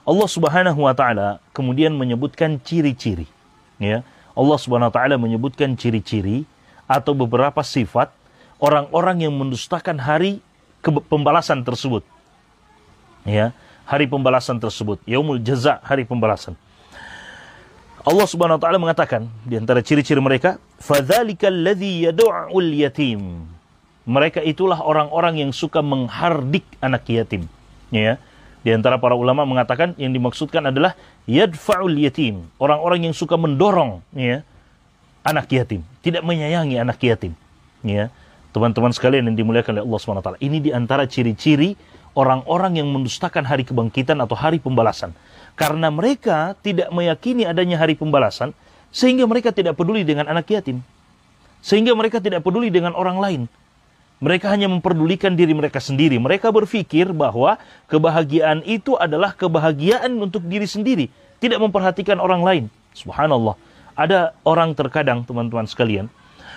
Allah Subhanahu wa taala kemudian menyebutkan ciri-ciri, ya. Allah Subhanahu wa taala menyebutkan ciri-ciri atau beberapa sifat orang-orang yang mendustakan hari pembalasan tersebut. Ya, hari pembalasan tersebut, yaumul jaza, hari pembalasan. Allah Subhanahu wa taala mengatakan di antara ciri-ciri mereka, fadzalikal ladzi yad'ul yatim. Mereka itulah orang-orang yang suka menghardik anak yatim. Ya. Di antara para ulama mengatakan yang dimaksudkan adalah yadfa'ul yatim, orang-orang yang suka mendorong, ya, anak yatim, tidak menyayangi anak yatim. Ya. Teman-teman sekalian yang dimuliakan oleh Allah Subhanahu wa taala, ini di antara ciri-ciri orang-orang yang mendustakan hari kebangkitan atau hari pembalasan. Karena mereka tidak meyakini adanya hari pembalasan, sehingga mereka tidak peduli dengan anak yatim. Sehingga mereka tidak peduli dengan orang lain. Mereka hanya memperdulikan diri mereka sendiri. Mereka berpikir bahwa kebahagiaan itu adalah kebahagiaan untuk diri sendiri. Tidak memperhatikan orang lain. Subhanallah. Ada orang terkadang, teman-teman sekalian,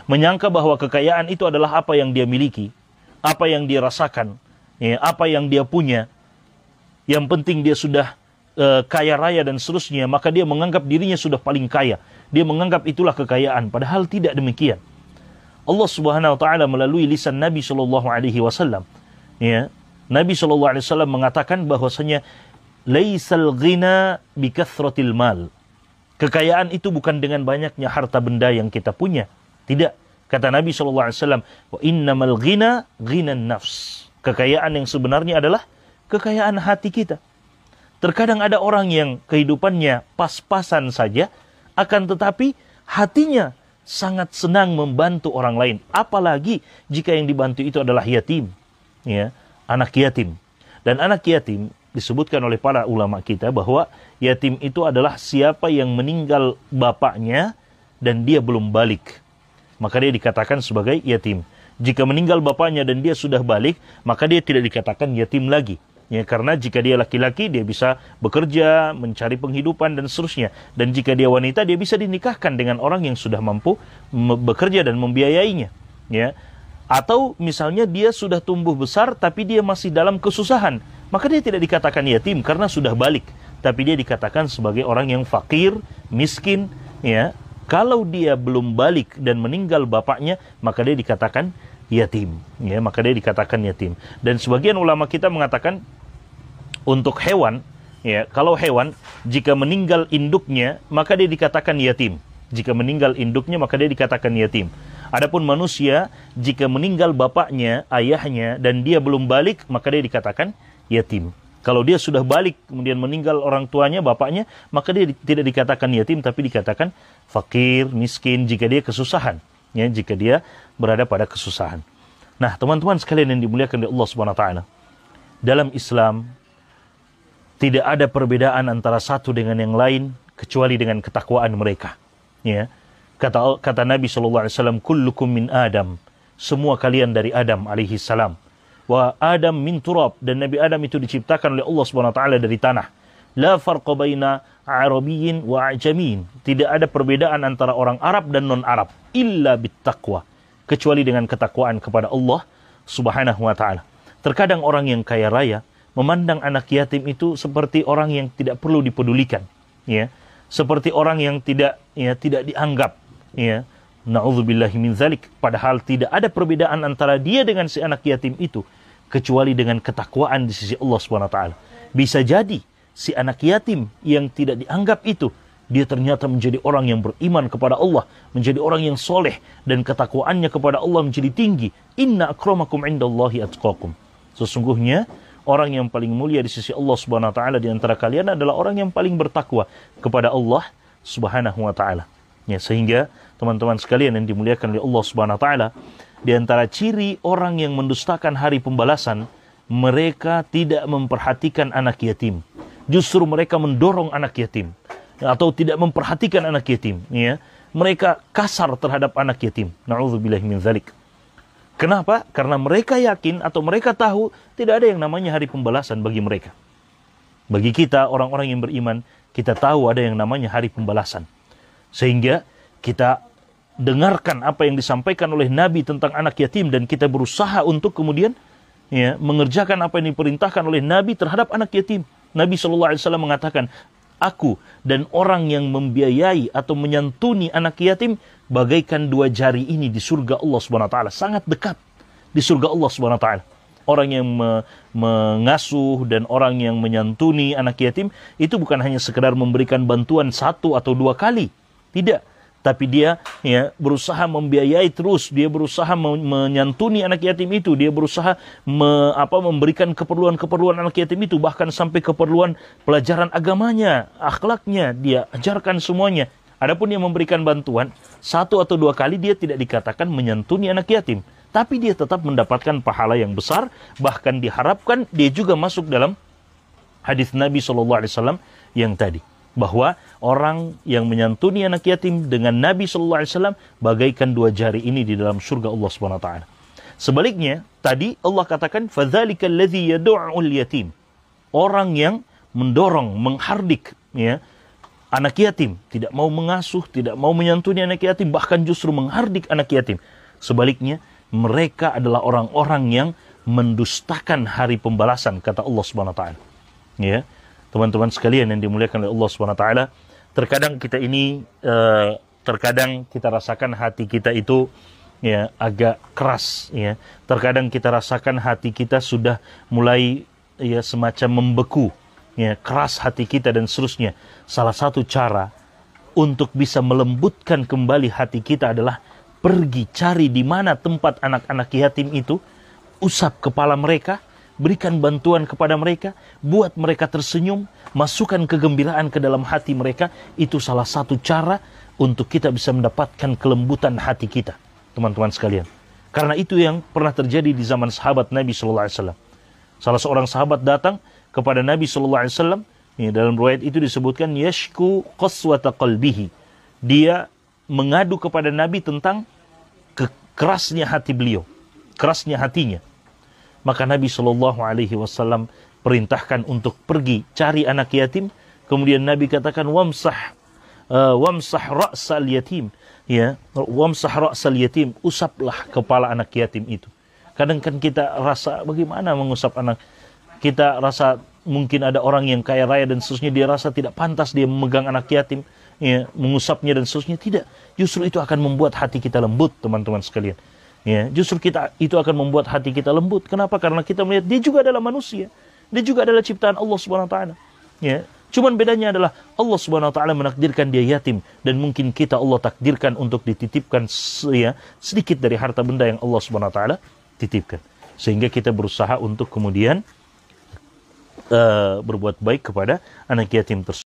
menyangka bahwa kekayaan itu adalah apa yang dia miliki, apa yang dia rasakan, ya, apa yang dia punya. Yang penting dia sudah kaya raya dan seterusnya, maka dia menganggap dirinya sudah paling kaya. Dia menganggap itulah kekayaan, padahal tidak demikian. Allah Subhanahu wa taala melalui lisan Nabi sallallahu alaihi wasallam, ya, Nabi sallallahu alaihi wasallam mengatakan bahwasanya laisal ghina bi kathratil mal. Kekayaan itu bukan dengan banyaknya harta benda yang kita punya. Tidak. Kata Nabi sallallahu alaihi wasallam, wa innamal ghina ghinan nafs. Kekayaan yang sebenarnya adalah kekayaan hati kita. Terkadang ada orang yang kehidupannya pas-pasan saja, akan tetapi hatinya sangat senang membantu orang lain. Apalagi jika yang dibantu itu adalah yatim, ya, anak yatim. Dan anak yatim disebutkan oleh para ulama kita bahwa yatim itu adalah siapa yang meninggal bapaknya dan dia belum balik, maka dia dikatakan sebagai yatim. Jika meninggal bapaknya dan dia sudah balik, maka dia tidak dikatakan yatim lagi. Ya, karena jika dia laki-laki, dia bisa bekerja, mencari penghidupan, dan seterusnya. Dan jika dia wanita, dia bisa dinikahkan dengan orang yang sudah mampu bekerja dan membiayainya. Ya. Atau misalnya dia sudah tumbuh besar, tapi dia masih dalam kesusahan. Maka dia tidak dikatakan yatim karena sudah balik. Tapi dia dikatakan sebagai orang yang fakir, miskin. Ya. Kalau dia belum balik dan meninggal bapaknya, maka dia dikatakan yatim. Ya, maka dia dikatakan yatim. Dan sebagian ulama kita mengatakan untuk hewan, ya, kalau hewan jika meninggal induknya maka dia dikatakan yatim. Jika meninggal induknya maka dia dikatakan yatim. Adapun manusia jika meninggal bapaknya, ayahnya dan dia belum balik maka dia dikatakan yatim. Kalau dia sudah balik kemudian meninggal orang tuanya, bapaknya, maka dia tidak dikatakan yatim tapi dikatakan fakir, miskin jika dia kesusahan. Ya, jika dia berada pada kesusahan. Nah, teman-teman sekalian yang dimuliakan oleh Allah Subhanahu wa taala, dalam Islam tidak ada perbedaan antara satu dengan yang lain kecuali dengan ketakwaan mereka. Ya. Kata Nabi sallallahu alaihi wasallam, kullukum min Adam. Semua kalian dari Adam alaihi salam. Wa Adam min turab, dan Nabi Adam itu diciptakan oleh Allah Subhanahu wa taala dari tanah. La farqa baina Arabiyyin wa Ajamin. Tidak ada perbedaan antara orang Arab dan non-Arab illa bittaqwa, kecuali dengan ketakwaan kepada Allah Subhanahu wa taala. Terkadang orang yang kaya raya memandang anak yatim itu seperti orang yang tidak perlu dipedulikan, ya. Seperti orang yang tidak dianggap, ya. Na'udzubillahi min dzalik. Padahal tidak ada perbedaan antara dia dengan si anak yatim itu kecuali dengan ketakwaan di sisi Allah Subhanahu wa taala. Bisa jadi si anak yatim yang tidak dianggap itu, dia ternyata menjadi orang yang beriman kepada Allah, menjadi orang yang soleh, dan ketakwaannya kepada Allah menjadi tinggi. Inna akramakum indallahi atqakum. Sesungguhnya orang yang paling mulia di sisi Allah Subhanahu wa taala di antara kalian adalah orang yang paling bertakwa kepada Allah Subhanahu wa taala. Ya, sehingga teman-teman sekalian yang dimuliakan oleh Allah Subhanahu wa taala, di antara ciri orang yang mendustakan hari pembalasan, mereka tidak memperhatikan anak yatim. Justru mereka mendorong anak yatim, atau tidak memperhatikan anak yatim, ya. Mereka kasar terhadap anak yatim. Na'udzubillahi min dzalik. Kenapa? Karena mereka yakin atau mereka tahu tidak ada yang namanya hari pembalasan bagi mereka. Bagi kita, orang-orang yang beriman, kita tahu ada yang namanya hari pembalasan. Sehingga kita dengarkan apa yang disampaikan oleh Nabi tentang anak yatim, dan kita berusaha untuk kemudian, ya, mengerjakan apa yang diperintahkan oleh Nabi terhadap anak yatim. Nabi SAW mengatakan, aku dan orang yang membiayai atau menyantuni anak yatim bagaikan dua jari ini di surga Allah Subhanahu wa taala, sangat dekat di surga Allah Subhanahu wa taala. Orang yang mengasuh dan orang yang menyantuni anak yatim itu bukan hanya sekedar memberikan bantuan 1 atau 2 kali, tidak, tapi dia berusaha membiayai terus, dia berusaha menyantuni anak yatim itu, dia berusaha memberikan keperluan-keperluan anak yatim itu, bahkan sampai keperluan pelajaran agamanya, akhlaknya, dia ajarkan semuanya. Adapun yang memberikan bantuan 1 atau 2 kali, dia tidak dikatakan menyantuni anak yatim, tapi dia tetap mendapatkan pahala yang besar, bahkan diharapkan dia juga masuk dalam hadis Nabi SAW yang tadi, bahwa orang yang menyantuni anak yatim dengan Nabi SAW bagaikan dua jari ini di dalam surga Allah SWT. Sebaliknya, tadi Allah katakan, فَذَلِكَ الَّذِي يَدُعُ الْيَتِيمِ, orang yang mendorong, menghardik anak yatim, tidak mau mengasuh, tidak mau menyantuni anak yatim, bahkan justru menghardik anak yatim. Sebaliknya, mereka adalah orang-orang yang mendustakan hari pembalasan, kata Allah Subhanahu wa taala. Ya, teman-teman sekalian yang dimuliakan oleh Allah Subhanahu wa taala, terkadang kita ini terkadang kita rasakan hati kita itu agak keras, Terkadang kita rasakan hati kita sudah mulai semacam membeku, keras hati kita dan seterusnya. Salah satu cara untuk bisa melembutkan kembali hati kita adalah pergi cari di mana tempat anak-anak yatim itu, usap kepala mereka, berikan bantuan kepada mereka, buat mereka tersenyum, masukkan kegembiraan ke dalam hati mereka. Itu salah satu cara untuk kita bisa mendapatkan kelembutan hati kita, teman-teman sekalian. Karena itu yang pernah terjadi di zaman sahabat Nabi SAW. Salah seorang sahabat datang kepada Nabi SAW, dalam riwayat itu disebutkan yashku qaswata qalbihi, dia mengadu kepada Nabi tentang kerasnya hati beliau, kerasnya hatinya. Maka Nabi SAW perintahkan untuk pergi cari anak yatim. Kemudian Nabi katakan wamsah ra'sal yatim, wamsah ra'sal yatim, usaplah kepala anak yatim itu. Kadang kan kita rasa bagaimana mengusap anak, kita rasa mungkin ada orang yang kaya raya dan seterusnya, dia rasa tidak pantas dia memegang anak yatim, mengusapnya dan seterusnya. Tidak, justru itu akan membuat hati kita lembut, teman-teman sekalian. Justru itu akan membuat hati kita lembut. Kenapa? Karena kita melihat dia juga adalah manusia, dia juga adalah ciptaan Allah Subhanahu wa taala. Cuman bedanya adalah Allah Subhanahu wa taala menakdirkan dia yatim, dan mungkin kita Allah takdirkan untuk dititipkan sedikit dari harta benda yang Allah Subhanahu wa taala titipkan. Sehingga kita berusaha untuk kemudian berbuat baik kepada anak yatim tersebut.